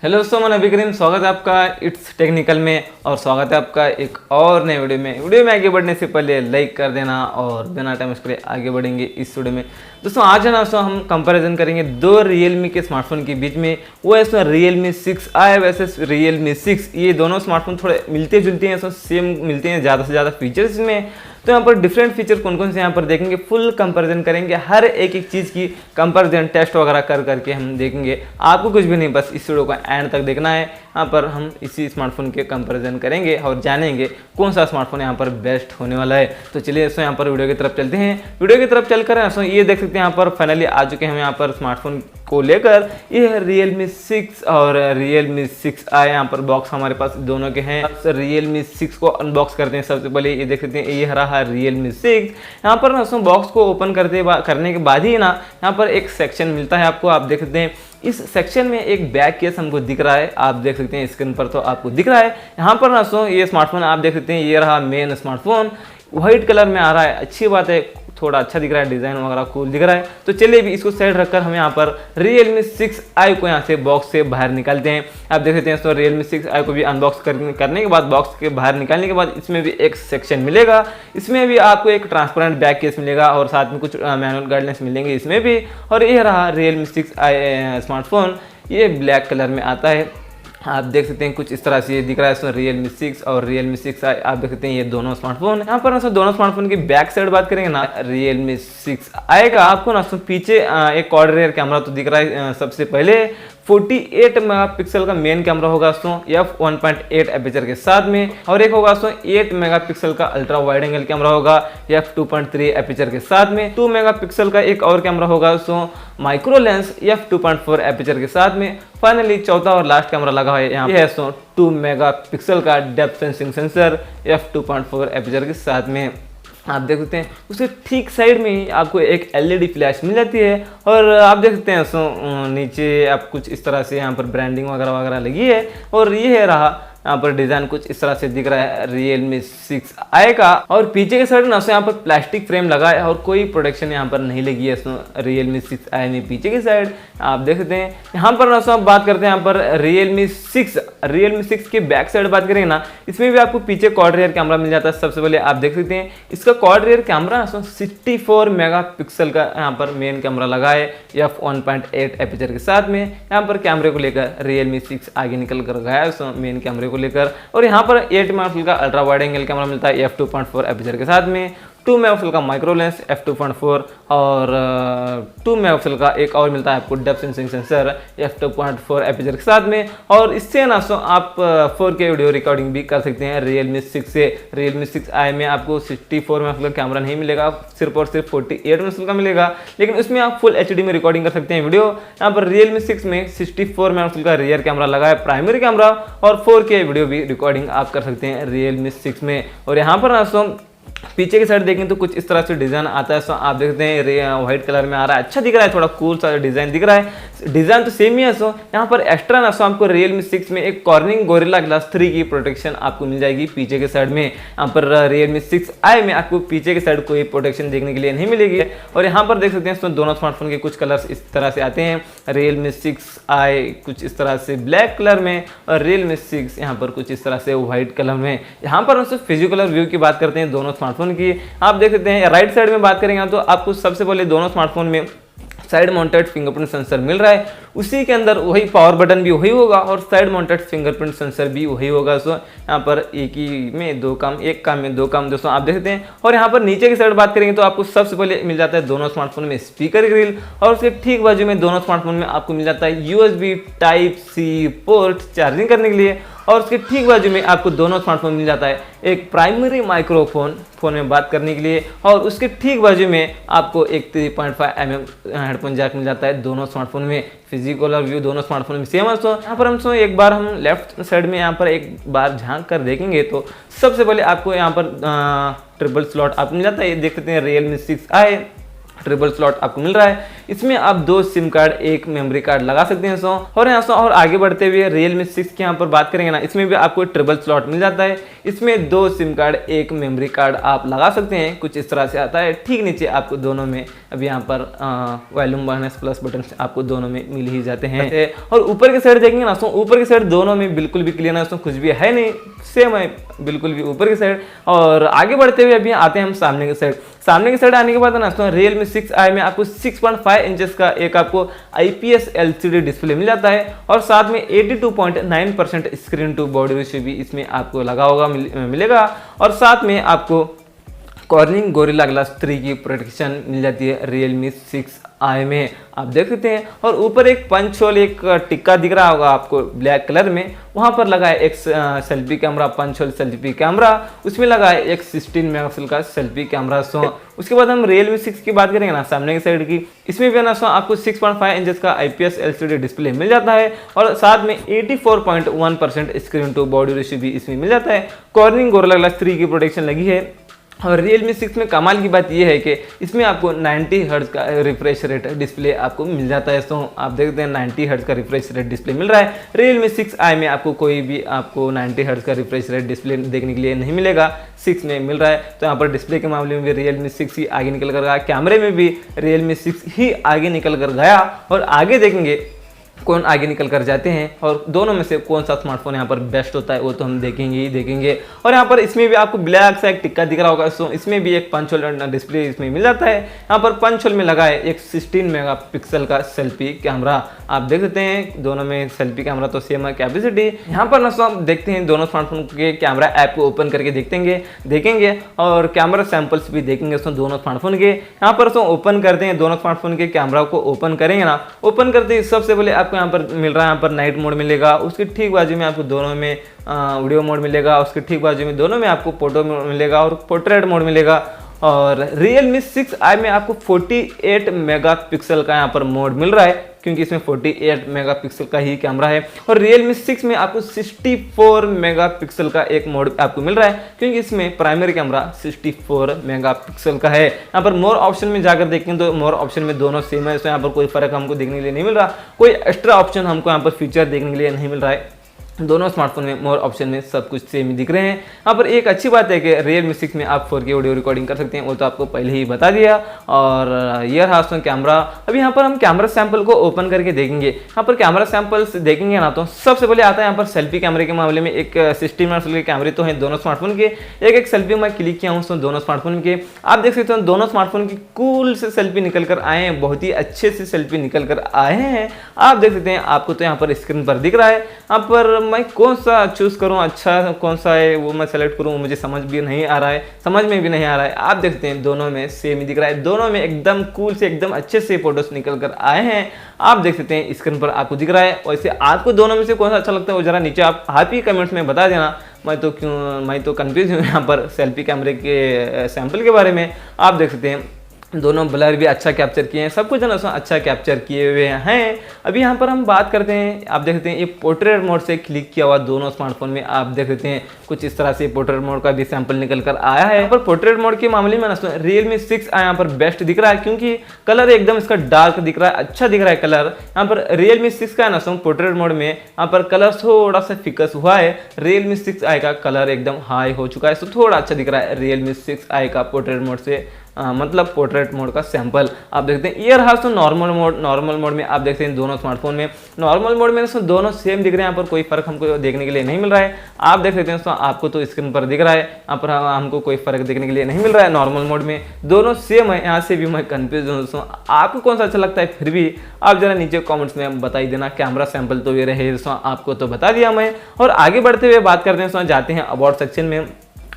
Hello दोस्तों, मैं नबी करीम, स्वागत है आपका इट्स टेक्निकल में और स्वागत है आपका एक और नए वीडियो में आगे बढ़ने से पहले लाइक कर देना और बिना टाइम वेस्ट करे आगे बढ़ेंगे इस वीडियो में। दोस्तों आज है ना दोस्तों हम कंपैरिजन करेंगे दो Realme के स्मार्टफोन के बीच में। वो है इसमें Realme 6i वर्सेस Realme 6। ये दोनों स्मार्टफोन थोड़े मिलते जुलते हैं, इसमें सेम मिलते हैं, ज़्यादा से ज़्यादा फीचर्स में। तो यहाँ पर डिफरेंट फीचर कौन कौन से यहाँ पर देखेंगे, फुल कंपैरिजन करेंगे, हर एक चीज़ की कंपैरिजन टेस्ट वगैरह कर करके हम देखेंगे। आपको कुछ भी नहीं, बस इस वीडियो को एंड तक देखना है। यहाँ पर हम इसी स्मार्टफोन के कंपैरिजन करेंगे और जानेंगे कौन सा स्मार्टफोन यहाँ पर बेस्ट होने वाला है। तो चलिए दोस्तों यहाँ पर वीडियो की तरफ चलते हैं। वीडियो की तरफ चलकर दोस्तों ये देख सकते हैं यहाँ पर फाइनली आ चुके हैं हम यहाँ पर स्मार्टफोन को लेकर। ये है Realme 6 और Realme 6i। यहाँ पर बॉक्स हमारे पास दोनों के हैं। Realme 6 को अनबॉक्स करते हैं। सबसे पहले ये देख सकते हैं, ये रहा Realme 6। यहाँ पर ना दोस्तों बॉक्स को ओपन करने के बाद ही ना यहाँ पर एक सेक्शन मिलता है आपको। आप देख सकते हैं इस सेक्शन में एक बैक केस हमको दिख रहा है। आप देख सकते हैं स्क्रीन पर तो आपको दिख रहा है। यहाँ पर ना दोस्तों ये स्मार्टफोन आप देख सकते हैं, ये रहा मेन स्मार्टफोन, व्हाइट कलर में आ रहा है। अच्छी बात है, थोड़ा अच्छा दिख रहा है, डिज़ाइन वगैरह कूल दिख रहा है। तो चलिए भी इसको साइड रखकर हम यहाँ पर Realme 6i को यहाँ से बॉक्स से बाहर निकालते हैं। आप देख सकते हैं तो Realme 6i को भी अनबॉक्स करने के बाद, बॉक्स के बाहर निकालने के बाद इसमें भी एक सेक्शन मिलेगा। इसमें भी आपको एक ट्रांसपेरेंट बैक केस मिलेगा और साथ में कुछ मैनुअल गाइडलाइंस मिलेंगे इसमें भी। और ये रहा Realme 6i स्मार्टफोन, ये ब्लैक कलर में आता है। आप देख सकते हैं कुछ इस तरह से ये दिख रहा है इसमें Realme 6 और Realme 6i। आप देख सकते हैं ये दोनों स्मार्टफोन। यहाँ पर ना दोनों स्मार्टफोन की बैक साइड बात करेंगे ना, Realme 6i का आपको ना पीछे एक क्वाड रेयर कैमरा तो दिख रहा है। सबसे पहले 48 मेगापिक्सल का मेन कैमरा होगा दोस्तों f1.8 एपर्चर के साथ में, और एक होगा दोस्तों 8 मेगापिक्सल का अल्ट्रा वाइड एंगल कैमरा होगा f2.3 एपर्चर के साथ में। 2 मेगापिक्सल का एक और कैमरा होगा दोस्तों माइक्रो लेंस f2.4 एपर्चर के साथ में। फाइनली चौथा और लास्ट कैमरा लगा है यहाँ है दोस्तों 2 मेगापिक्सल का depth sensing sensor f2.4 aperture के साथ में। आप देख सकते हैं उसके ठीक साइड में ही आपको एक एलईडी फ्लैश मिल जाती है। और आप देख सकते हैं दोस्तों नीचे आप कुछ इस तरह से यहाँ पर ब्रांडिंग वगैरह लगी है। और ये है रहा यहाँ पर डिज़ाइन कुछ इस तरह से दिख रहा है Realme 6i का। और पीछे के साइड ना यहाँ पर प्लास्टिक फ्रेम लगा है और कोई प्रोटेक्शन यहाँ पर नहीं लगी है Realme 6i में। पीछे की साइड आप देख सकते हैं। यहाँ पर ना बात करते हैं यहाँ पर Realme 6 के बैक साइड बात करेंगे ना, इसमें भी आपको पीछे क्वाड रेयर कैमरा मिल जाता है। सबसे पहले आप देख सकते हैं इसका क्वाड रेयर कैमरा 64 मेगापिक्सल का यहाँ पर मेन कैमरा लगा है f1.8 एपर्चर के साथ में। यहाँ पर कैमरे को लेकर Realme 6 आगे निकल कर गया है मेन कैमरे को लेकर। और यहाँ पर 8 मेगापिक्सल का अल्ट्रा वाइड एंगल कैमरा मिलता है f2.4 एपर्चर के साथ में। 2 मेगापिक्सल का माइक्रो लेंस f2.4 और 2 मेगापिक्सल का एक और मिलता है आपको depth sensing sensor f2.4 aperture के साथ में। और इससे ना आप 4K वीडियो रिकॉर्डिंग भी कर सकते हैं Realme 6 से। Realme 6i में आपको 64 मेगापिक्सल का कैमरा नहीं मिलेगा, सिर्फ और सिर्फ 48 मेगापिक्सल का मिलेगा, लेकिन उसमें आप फुल HD में रिकॉर्डिंग कर सकते हैं वीडियो। यहाँ पर Realme 6 में 64 मेगापिक्सल का रियर कैमरा लगा है, प्राइमरी कैमरा, और 4K वीडियो भी रिकॉर्डिंग आप कर सकते हैं Realme 6 में। और यहाँ पर ना पीछे की साइड देखें तो कुछ इस तरह से डिजाइन आता है। आप देखते हैं व्हाइट कलर में आ रहा है, अच्छा दिख रहा है, थोड़ा कूल सा डिजाइन दिख रहा है। डिजाइन तो सेम ही है। यहाँ पर एक्स्ट्रा ना आपको Realme 6 में एक कॉर्निंग गोरिल्ला ग्लास 3 की प्रोटेक्शन आपको मिल जाएगी पीछे के साइड में। यहाँ पर Realme 6i में आपको पीछे के साइड कोई प्रोटेक्शन देखने के लिए नहीं मिलेगी। और यहाँ पर देख सकते हैं दोनों स्मार्टफोन के कुछ कलर्स इस तरह से आते हैं। Realme 6i कुछ इस तरह से ब्लैक कलर में और Realme 6 यहाँ पर कुछ इस तरह से व्हाइट कलर में। यहाँ पर फिजिकल व्यू की बात करते हैं दोनों स्मार्टफोन की। आप देख सकते हैं राइट साइड में बात करेंगे तो आपको सबसे पहले दोनों स्मार्टफोन में साइड माउंटेड फिंगरप्रिंट सेंसर मिल रहा है। उसी के अंदर वही पावर बटन भी वही होगा और साइड माउंटेड फिंगरप्रिंट सेंसर भी वही होगा। सो यहाँ पर एक ही में दो काम, एक काम में दो काम दोस्तों आप देख सकते हैं। और यहाँ पर नीचे की साइड बात करेंगे तो आपको सबसे पहले मिल जाता है दोनों स्मार्टफोन में स्पीकर ग्रिल, और उसके ठीक बाजू में दोनों स्मार्टफोन में आपको मिल जाता है USB Type-C पोर्ट चार्जिंग करने के लिए। और उसके ठीक बाजू में आपको दोनों स्मार्टफोन मिल जाता है एक प्राइमरी माइक्रोफोन फोन में बात करने के लिए, और उसके ठीक बाजू में आपको एक 3.5mm हेडफोन जैक मिल जाता है दोनों स्मार्टफोन में। फिजिकल और व्यू दोनों स्मार्टफोन में सेम है। तो यहाँ पर हम एक बार हम लेफ्ट साइड में यहाँ पर एक बार झांक कर देखेंगे तो सबसे पहले आपको यहाँ पर ट्रिपल स्लॉट आपको मिल जाता है। ये देख सकते हैं Realme 6i ट्रिपल स्लॉट आपको मिल रहा है। इसमें आप 2 सिम कार्ड, 1 मेमोरी कार्ड लगा सकते हैं दोस्तों। और यहाँ से और आगे बढ़ते हुए Realme 6 की यहाँ पर बात करेंगे ना, इसमें भी आपको ट्रिपल स्लॉट मिल जाता है। इसमें 2 सिम कार्ड, 1 मेमोरी कार्ड आप लगा सकते हैं। कुछ इस तरह से आता है। ठीक नीचे आपको दोनों में अभी यहाँ पर वॉल्यूम माइनस प्लस बटन आपको दोनों में मिल ही जाते हैं। और ऊपर की साइड देखेंगे ना दोस्तों, ऊपर की साइड दोनों में बिल्कुल भी क्लियर ना दोस्तों, कुछ भी है नहीं, सेम है बिल्कुल भी ऊपर की साइड। और आगे बढ़ते हुए अभी आते हैं हम सामने की साइड। सामने की साइड आने के बाद ना दोस्तों Realme 6i में आपको 6.5 इंचेस का एक आपको IPS LCD डिस्प्ले मिल जाता है। और साथ में 82.9% स्क्रीन टू बॉडी रेशियो भी इसमें आपको लगा होगा मिलेगा। और साथ में आपको कॉर्निंग गोरिल्ला ग्लास 3 की प्रोटेक्शन मिल जाती है Realme 6i में, आप देख सकते हैं। और ऊपर एक पंच होल, एक टिक्का दिख रहा होगा आपको ब्लैक कलर में, वहां पर लगा है एक selfie camera, punch hole selfie camera, उसमें लगा है एक 16 मेगापिक्सल का सेल्फी कैमरा। उसके बाद हम Realme 6 की बात करेंगे ना, सामने की साइड की, इसमें भी ना आपको 6.5 इंचेस का IPS LCD डिस्प्ले मिल जाता है। और साथ में 84.1% स्क्रीन टू बॉडी रेशियो भी इसमें मिल जाता है। कॉर्निंग गोरिल्ला ग्लास 3 की प्रोटेक्शन लगी है। और Realme 6 में कमाल की बात यह है कि इसमें आपको 90 हर्ट्ज का रिफ्रेश रेट डिस्प्ले आपको मिल जाता है। तो आप देखते हैं 90 हर्ट्ज का रिफ्रेश रेट डिस्प्ले मिल रहा है। Realme 6i में आपको कोई भी आपको 90 हर्ट्ज का रिफ्रेश रेट डिस्प्ले देखने के लिए नहीं मिलेगा, 6 में मिल रहा है। तो यहाँ पर डिस्प्ले के मामले में भी Realme 6 ही आगे निकल कर गया, कैमरे में भी Realme 6 ही आगे निकल कर गया। और आगे देखेंगे कौन आगे निकल कर जाते हैं और दोनों में से कौन सा स्मार्टफोन यहाँ पर बेस्ट होता है, वो तो हम देखेंगे ही देखेंगे। और यहाँ पर इसमें भी आपको ब्लैक सा एक टिक्का दिख रहा होगा, सो इसमें भी एक पंच होल डिस्प्ले इसमें मिल जाता है। यहाँ पर पंच होल में लगा है एक 16 मेगापिक्सल का सेल्फी कैमरा, आप देख सकते हैं। दोनों में सेल्फी कैमरा तो सेम है कैपेसिटी। यहाँ पर ना हम देखते हैं दोनों स्मार्टफोन के कैमरा ऐप को ओपन करके देखेंगे और कैमरा सैंपल्स भी देखेंगे दोनों स्मार्टफोन के। यहाँ पर ओपन करते हैं, दोनों स्मार्टफोन के कैमरा को ओपन करेंगे ना, ओपन करते ही सबसे पहले आपको यहाँ पर मिल रहा है, यहाँ पर नाइट मोड मिलेगा। उसके ठीक बाजू में आपको दोनों में वीडियो मोड मिलेगा। उसके ठीक बाजू में दोनों में आपको फोटो मोड मिलेगा और पोर्ट्रेट मोड मिलेगा। और Realme 6i में आपको 48 मेगापिक्सल का यहाँ पर मोड मिल रहा है, क्योंकि इसमें 48 मेगापिक्सल का ही कैमरा है। और Realme 6 में आपको 64 मेगापिक्सल का एक मोड आपको मिल रहा है, क्योंकि इसमें प्राइमरी कैमरा 64 मेगापिक्सल का है। यहाँ पर मोर ऑप्शन में जाकर देखें तो मोर ऑप्शन में दोनों सेम है, तो यहाँ पर कोई फर्क हमको देखने के लिए नहीं मिल रहा, कोई एक्स्ट्रा ऑप्शन हमको यहाँ पर फीचर देखने के लिए नहीं मिल रहा है। दोनों स्मार्टफोन में मोर ऑप्शन में सब कुछ सेम ही दिख रहे हैं। यहाँ पर एक अच्छी बात है कि Realme 6 में आप 4K वीडियो रिकॉर्डिंग कर सकते हैं, वो तो आपको पहले ही बता दिया। और ईयर हाउस कैमरा, अभी यहाँ पर हम कैमरा सैंपल को ओपन करके देखेंगे। यहाँ पर कैमरा सैंपल्स देखेंगे ना, तो सबसे पहले आता है यहाँ पर सेल्फी कैमरे के मामले में एक 60 मेगापिक्सल के कैमरे तो हैं दोनों स्मार्टफोन के। एक सेल्फी मैं क्लिक किया हूँ दोनों स्मार्टफोन के, आप देख सकते हो दोनों स्मार्टफोन की कूल से सेल्फी निकल कर आए हैं, बहुत ही अच्छे से सेल्फी निकल कर आए हैं। आप देख सकते हैं, आपको तो यहाँ पर स्क्रीन पर दिख रहा है। यहाँ पर मैं कौन सा चूज करूं, अच्छा कौन सा है वो मैं सेलेक्ट करूं, मुझे समझ भी नहीं आ रहा है, समझ में भी नहीं आ रहा है। आप देखते हैं दोनों में सेम ही दिख रहा है, दोनों में एकदम कूल से एकदम अच्छे से फोटोज निकल कर आए हैं। आप देख सकते हैं स्क्रीन पर आपको दिख रहा है। वैसे आपको दोनों में से कौन सा अच्छा लगता है वो जरा नीचे आप ही कमेंट्स में बता देना। मैं तो कंफ्यूज हूँ यहाँ पर सेल्फी कैमरे के सैंपल के बारे में। आप देख सकते हैं दोनों ब्लर भी अच्छा कैप्चर किए हैं, सब कुछ है ना अच्छा कैप्चर किए हुए हैं। अभी यहाँ पर हम बात करते हैं, आप देख सकते हैं ये पोर्ट्रेट मोड से क्लिक किया हुआ दोनों स्मार्टफोन में, आप देख सकते हैं कुछ इस तरह से पोर्ट्रेट मोड का भी सैंपल निकल कर आया है। यहाँ पर पोर्ट्रेट मोड के मामले में ना Realme 6 यहाँ पर बेस्ट दिख रहा है, क्योंकि कलर एकदम इसका डार्क दिख रहा है, अच्छा दिख रहा है कलर। यहाँ पर Realme 6 का है ना पोर्ट्रेट मोड में यहाँ पर कलर थोड़ा सा फिकस हुआ है। Realme 6i का कलर एकदम हाई हो चुका है, तो थोड़ा अच्छा दिख रहा है Realme 6i का पोर्ट्रेट मोड से, मतलब पोर्ट्रेट मोड का सैंपल। आप देखते हैं ईयर हाउस तो नॉर्मल मोड में आप देखते हैं दोनों स्मार्टफोन में नॉर्मल मोड में दोनों सेम दिख रहे हैं। यहाँ पर कोई फर्क हमको देखने के लिए नहीं मिल रहा है। आप देख सकते हैं दोस्तों, आपको तो स्क्रीन पर दिख रहा है, यहाँ पर हमको कोई फर्क देखने के लिए नहीं मिल रहा है। नॉर्मल मोड में दोनों सेम है, यहाँ से भी मैं कंफ्यूज हूँ दोस्तों, आपको कौन सा अच्छा लगता है फिर भी आप जरा नीचे कॉमेंट्स में बता ही देना। कैमरा सैंपल तो ये रहे दोस्तों, आपको तो बता दिया मैं। और आगे बढ़ते हुए बात करते हैं दोस्तों, जाते हैं अबाउट सेक्शन में।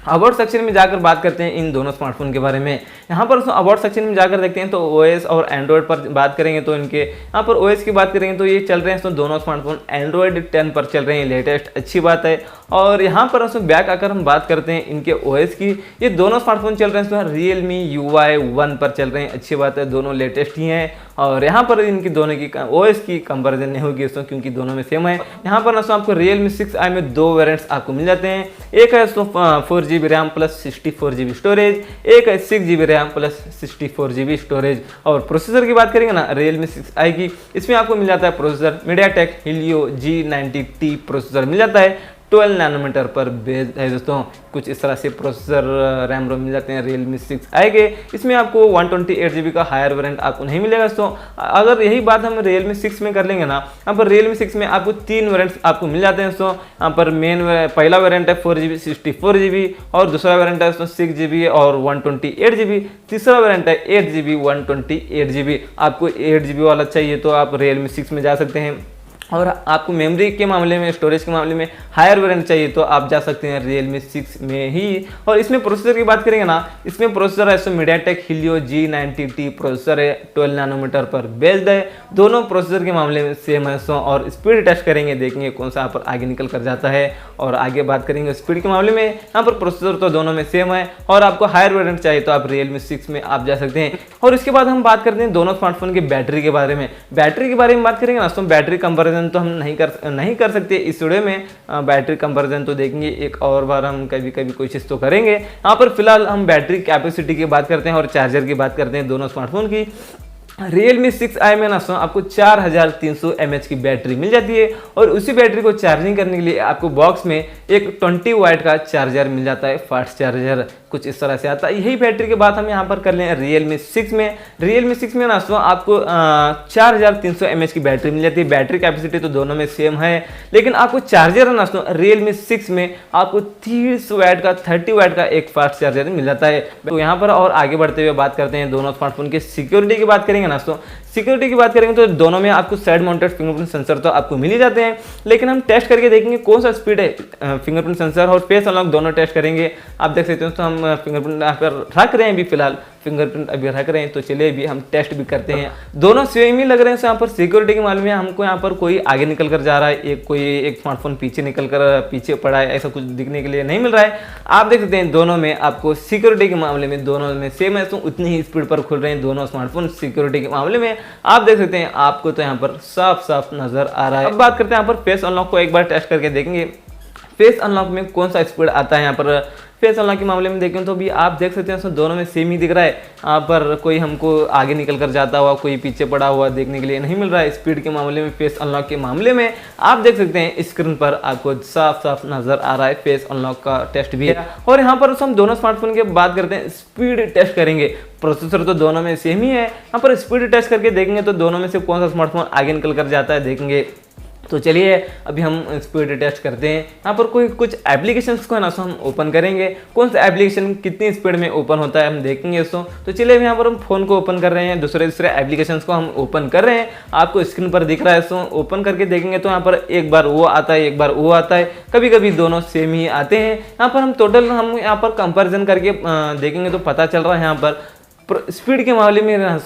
अबाउट सेक्शन में जाकर बात करते हैं इन दोनों स्मार्टफोन के बारे में। यहाँ पर अबाउट सेक्शन में जाकर देखते हैं तो ओएस और एंड्रॉयड पर बात करेंगे तो इनके यहाँ पर ओएस की बात करेंगे तो ये चल रहे हैं तो दोनों स्मार्टफोन एंड्रॉयड 10 पर चल रहे हैं, लेटेस्ट, अच्छी बात है। और यहाँ पर बैक आकर हम बात करते हैं इनके ओएस की, ये दोनों स्मार्टफोन चल रहे हैं Realme UI 1 पर चल रहे हैं, अच्छी बात है, दोनों लेटेस्ट ही हैं। और यहाँ पर इनकी दोनों की ओएस की कंपैरिजन नहीं होगी दोस्तों, क्योंकि दोनों में सेम है। यहाँ पर दोस्तों आपको Realme 6i में दो वेरिएंट्स आपको मिल जाते हैं। एक है दोस्तों 4GB RAM plus 64GB storage, एक है 6GB RAM plus 64GB storage. और प्रोसेसर की बात करेंगे ना Realme 6i की, इसमें आपको मिल जाता है processor MediaTek Helio G90T processor मिल जाता है, 12 नैनोमीटर पर बेस्ड है दोस्तों। कुछ इस तरह से प्रोसेसर रैम रोम मिल जाते हैं Realme 6i के। इसमें आपको 128GB का हायर वेरिएंट आपको नहीं मिलेगा दोस्तों। अगर यही बात हम Realme 6 में कर लेंगे ना, यहाँ पर Realme 6 में आपको तीन वेरिएंट्स आपको मिल जाते हैं दोस्तों। यहाँ पर पहला वेरिएंट है 4GB 64GB, और दूसरा वेरिएंट है दोस्तों 6GB और 128GB, तीसरा वेरिएंट है 8GB 128GB। आपको 8GB वाला चाहिए तो आप Realme 6 में जा सकते हैं, और आपको मेमोरी के मामले में, स्टोरेज के मामले में हायर वेरिएंट चाहिए तो आप जा सकते हैं Realme 6 में ही। और इसमें प्रोसेसर की बात करेंगे ना, इसमें प्रोसेसर है MediaTek Helio G90T प्रोसेसर है, 12 नैनोमीटर पर बेस्ड है। दोनों प्रोसेसर के मामले में सेम है दोस्तों। और स्पीड टेस्ट करेंगे, देखेंगे कौन सा यहाँ पर आगे निकल कर जाता है। और आगे बात करेंगे स्पीड के मामले में, यहाँ पर प्रोसेसर तो दोनों में सेम है, और आपको हायर वेरिएंट चाहिए तो आप Realme 6 में आप जा सकते हैं। और इसके बाद हम बात करते हैं दोनों स्मार्टफोन की बैटरी के बारे में। बैटरी के बारे में बात करेंगे ना दोस्तों, बैटरी कंपेरिजन तो हम नहीं कर सकते इस वीडियो में। बैटरी कंपैरिजन तो देखेंगे एक और बार, हम कभी कोशिश तो करेंगे। यहाँ पर फिलहाल हम बैटरी कैपेसिटी की बात करते हैं और चार्जर की बात करते हैं दोनों स्मार्टफोन की। Realme 6i में ना आपको 4300 mAh की बैटरी मिल जाती है, और उसी बैटरी को चार्जिंग करने के लिए आपको बॉक्स में एक 20 वाट का चार्जर मिल जाता है, फास्ट चार्जर कुछ इस तरह से आता है। यही बैटरी की बात हम यहाँ पर कर लें Realme 6 में। Realme 6 में ना आपको 4300 mAh की बैटरी मिल जाती है। बैटरी कैपेसिटी तो दोनों में सेम है, लेकिन आपको चार्जर है ना Realme 6 में आपको 30 वाट का 30 वाट का एक फास्ट चार्जर मिल जाता है। तो यहाँ पर और आगे बढ़ते हुए बात करते हैं दोनों स्मार्टफोन की सिक्योरिटी की बात करेंगे ना। सिक्योरिटी की बात करेंगे तो दोनों में आपको साइड माउंटेड फिंगरप्रिंट सेंसर तो आपको मिल ही जाते हैं, लेकिन हम टेस्ट करके देखेंगे कौन सा स्पीड है फिंगरप्रिंट सेंसर और फेस अनलॉक दोनों टेस्ट करेंगे। आप देख सकते हैं तो हम फिंगरप्रिंट यहाँ पर रख रहे हैं अभी फिलहाल, फिंगरप्रिंट अभी रख रहे हैं, तो चलिए अभी हम टेस्ट भी करते हैं। दोनों सेम ही लग रहे हैं। यहाँ पर सिक्योरिटी के मामले में हमको यहाँ पर कोई आगे निकल कर जा रहा है, एक स्मार्टफोन पीछे निकल कर पीछे पड़ा है, ऐसा कुछ दिखने के लिए नहीं मिल रहा है। आप देख सकते हैं दोनों में आपको सिक्योरिटी के मामले में दोनों में सेम है, तो उतनी ही स्पीड पर खुल रहे हैं दोनों स्मार्टफोन सिक्योरिटी के मामले में। आप देख सकते हैं आपको तो यहाँ पर साफ साफ नजर आ रहा है। अब बात करते हैं यहाँ पर फेस अनलॉक को एक बार टेस्ट करके देखेंगे फेस अनलॉक में कौन सा स्पीड आता है। यहाँ पर फेस अनलॉक के मामले में देखें तो भी आप देख सकते हैं उसमें दोनों में सेम ही दिख रहा है। यहाँ पर कोई हमको आगे निकल कर जाता हुआ, कोई पीछे पड़ा हुआ देखने के लिए नहीं मिल रहा है। स्पीड के मामले में, फेस अनलॉक के मामले में आप देख सकते हैं स्क्रीन पर आपको साफ साफ नजर आ रहा है फेस अनलॉक का टेस्ट भी है। और यहाँ पर हम दोनों स्मार्टफोन की बात करते हैं, स्पीड टेस्ट करेंगे। प्रोसेसर तो दोनों में सेम ही है, यहाँ पर स्पीड टेस्ट करके देखेंगे तो दोनों में से कौन सा स्मार्टफोन आगे निकल कर जाता है देखेंगे। तो चलिए अभी हम स्पीड टेस्ट करते हैं। यहाँ पर कुछ एप्लीकेशंस को है ना हम ओपन करेंगे, कौन सा एप्लीकेशन कितनी स्पीड में ओपन होता है हम देखेंगे इसको। तो चलिए अभी यहाँ पर हम फोन को ओपन कर रहे हैं, दूसरे एप्लीकेशंस को हम ओपन कर रहे हैं। आपको स्क्रीन पर दिख रहा है, इसको ओपन करके देखेंगे तो यहाँ पर एक बार वो आता है, एक बार वो आता है, कभी कभी दोनों सेम ही आते हैं। यहाँ पर हम टोटल हम यहाँ पर कंपेरिजन करके देखेंगे तो पता चल रहा है यहाँ पर स्पीड के मामले में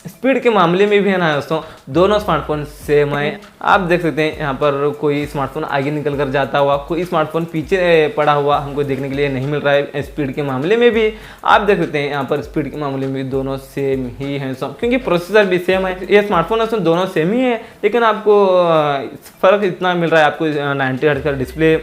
स्पीड के मामले में भी है ना दोस्तों दोनों स्मार्टफोन सेम है। आप देख सकते हैं यहाँ पर कोई स्मार्टफोन आगे निकल कर जाता हुआ, कोई स्मार्टफोन पीछे पड़ा हुआ हमको देखने के लिए नहीं मिल रहा है। स्पीड के मामले में भी आप देख सकते हैं यहाँ पर स्पीड के मामले में भी दोनों सेम ही हैं, क्योंकि प्रोसेसर भी सेम है। ये स्मार्टफोन दोस्तों दोनों सेम ही है, लेकिन आपको फ़र्क इतना मिल रहा है, आपको 90 हर्ट्ज का डिस्प्ले,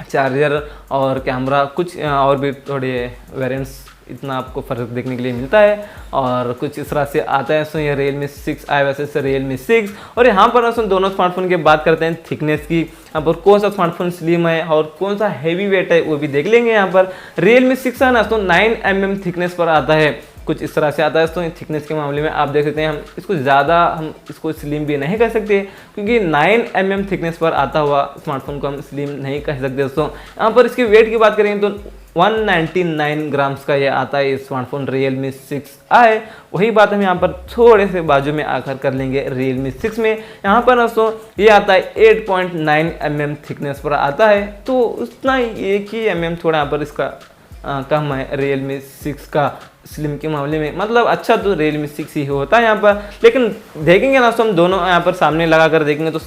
चार्जर और कैमरा, कुछ और भी थोड़े वेरिएंट्स इतना आपको फर्क देखने के लिए मिलता है। और कुछ इस तरह से आता है। सो ये Realme 6i वर्सेस Realme 6। और यहाँ पर दोनों स्मार्टफोन की बात करते हैं थिकनेस की। यहाँ पर कौन सा स्मार्टफोन स्लिम है और कौन सा हैवी वेट है वो भी देख लेंगे। यहाँ पर Realme 6 है ना 9 mm थिकनेस पर आता है, कुछ इस तरह से आता है। तो थिकनेस के मामले में आप देख सकते हैं हम इसको स्लिम भी नहीं कह सकते, क्योंकि 9 mm थिकनेस पर आता हुआ स्मार्टफोन को हम स्लिम नहीं कह सकते दोस्तों। यहाँ पर इसके वेट की बात करेंगे तो 199 ग्राम्स का ये आता है स्मार्टफोन Realme 6i। वही बात हम यहाँ पर थोड़े से बाजू में आकर कर लेंगे Realme 6 में। यहाँ पर दोस्तों ये आता है 8.9 mm थिकनेस पर आता है, तो उतना एक ही mm थोड़ा यहाँ पर इसका कम है Realme 6 का स्लिम के मामले में। मतलब अच्छा तो Realme 6 ही होता है यहाँ पर, लेकिन देखेंगे ना हम दोनों यहाँ पर सामने लगा कर देखेंगे तो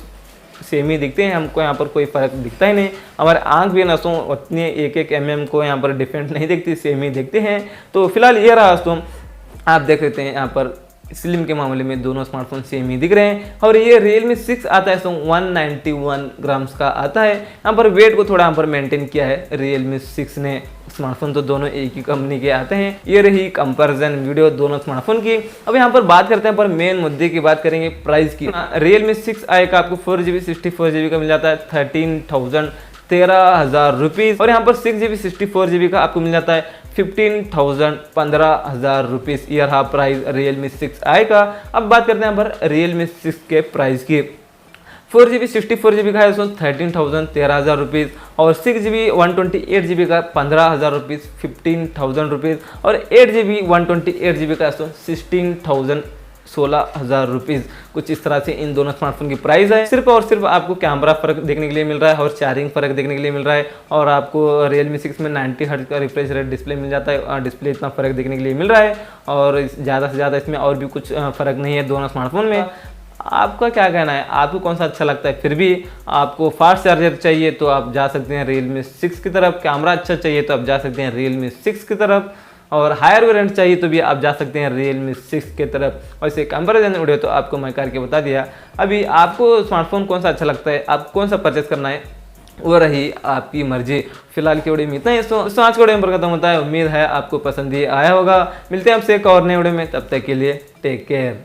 सेम ही दिखते हैं। हमको यहाँ पर कोई फर्क दिखता ही नहीं। हमारे आंख भी ना उतने एक mm को यहाँ पर डिफरेंट नहीं दिखती, सेम ही दिखते हैं। तो फिलहाल ये रहा दोस्तों, आप देख सकते हैं यहाँ पर स्लिम के मामले में दोनों स्मार्टफोन सेम ही दिख रहे हैं। और ये Realme 6 आता है तो 191 ग्राम्स का आता है। यहाँ पर वेट को थोड़ा यहाँ पर मेंटेन किया है Realme 6 ने। स्मार्टफोन तो दोनों एक ही कंपनी के आते हैं। ये रही कंपैरिजन वीडियो दोनों स्मार्टफोन की। अब यहाँ पर बात करते हैं पर मेन मुद्दे की बात करेंगे प्राइस की। Realme 6i का आपको 4GB 64GB का मिल जाता है 13,000 रुपीज़। और यहाँ पर 6GB 64GB का आपको मिल जाता है 15,000 रुपीज़। ये रहा प्राइस Realme 6i का। अब बात करते हैं यहाँ पर Realme 6 के प्राइस की। 4GB 64GB का है उसमें 13,000 रुपीज़। और 6GB 128GB का 15,000 रुपीज़ 15,000 रुपीज़। और 8GB 128GB का 16,000 रुपीज़। कुछ इस तरह से इन दोनों स्मार्टफोन की प्राइस है। सिर्फ और सिर्फ आपको कैमरा फर्क देखने के लिए मिल रहा है और चार्जिंग फर्क देखने के लिए मिल रहा है। और आपको Realme 6 में 90 हर्ट्ज का रिफ्रेश रेट डिस्प्ले मिल जाता है और डिस्प्ले इतना फ़र्क देखने के लिए मिल रहा है। और ज़्यादा से ज़्यादा इसमें और भी कुछ फ़र्क नहीं है दोनों स्मार्टफोन में। आपका क्या कहना है, आपको कौन सा अच्छा लगता है? फिर भी आपको फास्ट चार्जर चाहिए तो आप जा सकते हैं Realme 6 की तरफ। कैमरा अच्छा चाहिए तो आप जा सकते हैं Realme 6 की तरफ। और हायर वेरिएंट चाहिए तो भी आप जा सकते हैं Realme 6 की तरफ। वैसे कंपैरिजन वीडियो तो आपको मैं करके बता दिया। अभी आपको स्मार्टफोन कौन सा अच्छा लगता है, आप कौन सा परचेस करना है, वो रही आपकी मर्जी। फिलहाल की वीडियो में इतना ही। आज की वीडियो में खत्म होता है। उम्मीद है आपको पसंद ही आया होगा। मिलते हैं आपसे एक और नए वीडियो में, तब तक के लिए टेक केयर।